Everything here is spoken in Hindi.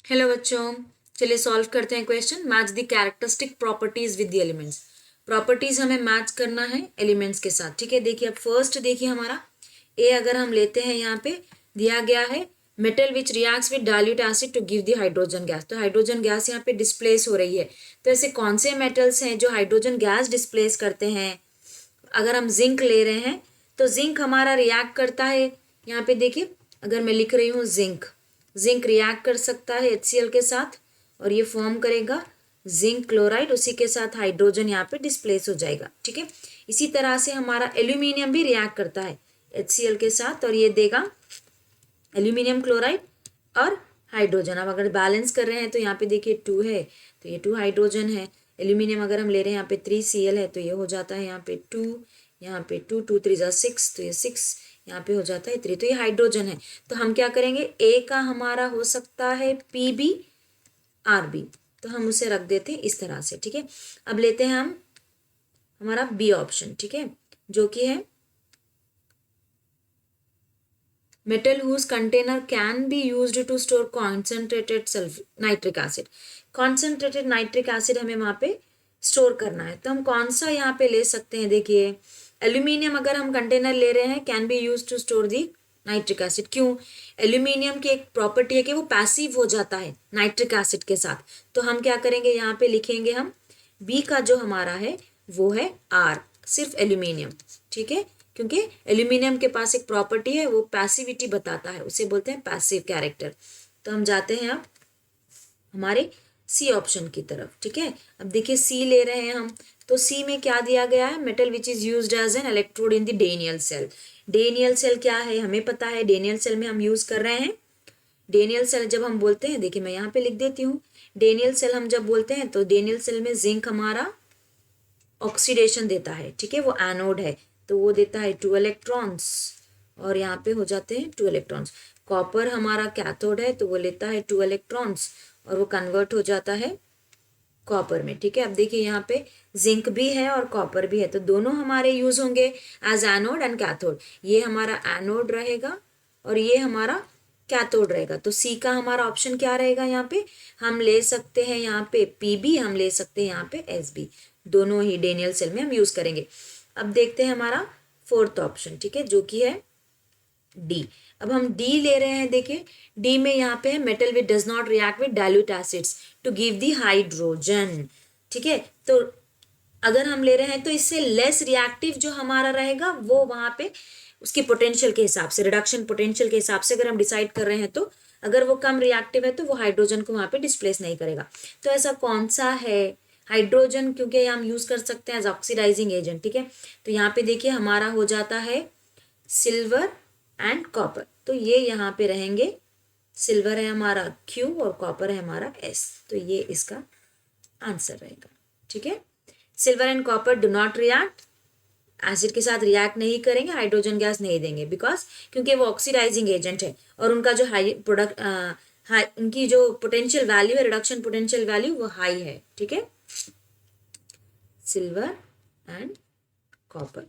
हेलो बच्चों, चलिए सॉल्व करते हैं question. Match the characteristic properties with the elements. Properties हमें मैच करना है एलिमेंट्स के साथ। ठीक है, देखिए अब फर्स्ट देखिए हमारा ए अगर हम लेते हैं, यहाँ पे दिया गया है metal which reacts with dilute acid to give the hydrogen gas. तो हाइड्रोजन गैस यहाँ पे डिस्प्लेस हो रही है। तो ऐसे कौन से मेटल्स हैं जो हाइड्रोजन गैस डिस्प्लेस करते हैं? अगर हम जिंक ले रहे हैं तो जिंक हमारा रिएक्ट करता है। यहाँ पे देखिए अगर मैं लिख रही हूँ जिंक, जिंक रिएक्ट कर सकता है HCl के साथ और ये फॉर्म करेगा जिंक क्लोराइड, उसी के साथ हाइड्रोजन यहाँ पे डिस्प्लेस हो जाएगा। ठीक है, इसी तरह से हमारा एल्यूमिनियम भी रिएक्ट करता है HCl के साथ और ये देगा एल्यूमिनियम क्लोराइड और हाइड्रोजन। अब अगर बैलेंस कर रहे हैं तो यहाँ पे देखिए 2 है तो ये 2 हाइड्रोजन है। एल्यूमिनियम अगर हम ले रहे हैं यहाँ पे 3Cl है तो ये हो जाता है यहाँ पे 2, यहाँ पे 2 2 3 6 तो ये 6, यहाँ पे हो जाता है 3, तो ये हाइड्रोजन है। तो हम क्या करेंगे, ए का हमारा हो सकता है PbRb, तो हम उसे रख देते हैं इस तरह से। ठीक है, अब लेते हैं हम हमारा बी ऑप्शन। ठीक है, जो कि है metal whose container can be used to store concentrated nitric acid. Concentrated nitric acid हमें वहाँ पे स्टोर करना है, तो हम कौन सा यहाँ पे ले सकते हैं? देखिए एल्यूमिनियम अगर हम कंटेनर ले रहे हैं, can be use to store the nitric acid. क्यों? एल्यूमिनियम की एक प्रॉपर्टी है कि वो पैसिव हो जाता है नाइट्रिक एसिड के साथ। तो हम क्या करेंगे, यहाँ पे लिखेंगे हम बी का जो हमारा है वो है आर, सिर्फ एल्यूमिनियम। ठीक है, क्योंकि एल्यूमिनियम के पास एक प्रॉपर्टी है, वो पैसिविटी बताता है, उसे बोलते हैं पैसिव कैरेक्टर। तो हम जाते हैं अब हमारे सी ऑप्शन की तरफ। ठीक है, अब देखिए सी ले रहे हैं हम, तो सी में क्या दिया गया है? Metal which is used as an electrode in the Daniell cell. Daniell cell क्या है हमें पता है, डेनियल सेल में हम यूज कर रहे हैं। डेनियल सेल जब हम बोलते हैं, देखिए मैं यहाँ पे लिख देती हूँ, डेनियल सेल हम जब बोलते हैं तो डेनियल सेल में जिंक हमारा ऑक्सीडेशन देता है। ठीक है, वो एनोड है तो वो देता है 2 इलेक्ट्रॉन्स और यहाँ पे हो जाते हैं 2 इलेक्ट्रॉन्स। कॉपर हमारा कैथोड है तो वो लेता है 2 इलेक्ट्रॉन्स और वो कन्वर्ट हो जाता है कॉपर में। ठीक है, अब देखिए यहाँ पे जिंक भी है और कॉपर भी है, तो दोनों हमारे यूज होंगे एज एनोड एंड कैथोड। ये हमारा एनोड रहेगा और ये हमारा कैथोड रहेगा। तो सी का हमारा ऑप्शन क्या रहेगा? यहाँ पे हम ले सकते हैं यहाँ पे Pb, हम ले सकते हैं यहाँ पे Sb, दोनों ही डेनियल सेल में हम यूज करेंगे। अब देखते हैं हमारा फोर्थ ऑप्शन। ठीक है, जो कि है डी। अब हम डी ले रहे हैं, देखिए डी में यहाँ पे है metal which does not react with dilute acids to give the hydrogen. ठीक है, तो अगर हम ले रहे हैं तो इससे लेस रिएक्टिव जो हमारा रहेगा वो वहां पे उसकी पोटेंशियल के हिसाब से, रिडक्शन पोटेंशियल के हिसाब से अगर हम डिसाइड कर रहे हैं तो अगर वो कम रिएक्टिव है तो वो हाइड्रोजन को वहां पे डिस्प्लेस नहीं करेगा। तो ऐसा कौन सा है? हाइड्रोजन क्योंकि हम यूज कर सकते हैं एज ऑक्सीडाइजिंग एजेंट। ठीक है, तो यहाँ पे देखिए हमारा हो जाता है सिल्वर एंड कॉपर, तो ये यहाँ पे रहेंगे, सिल्वर है हमारा Q और कॉपर है हमारा S, तो ये इसका आंसर रहेगा। ठीक है, silver and copper do not react, acid के साथ रिएक्ट नहीं करेंगे, हाइड्रोजन गैस नहीं देंगे, बिकॉज क्योंकि वो ऑक्सीडाइजिंग एजेंट है और उनका जो हाई प्रोडक्ट उनकी जो पोटेंशियल वैल्यू है, रिडक्शन पोटेंशियल वैल्यू, वो हाई है। ठीक है, सिल्वर एंड कॉपर।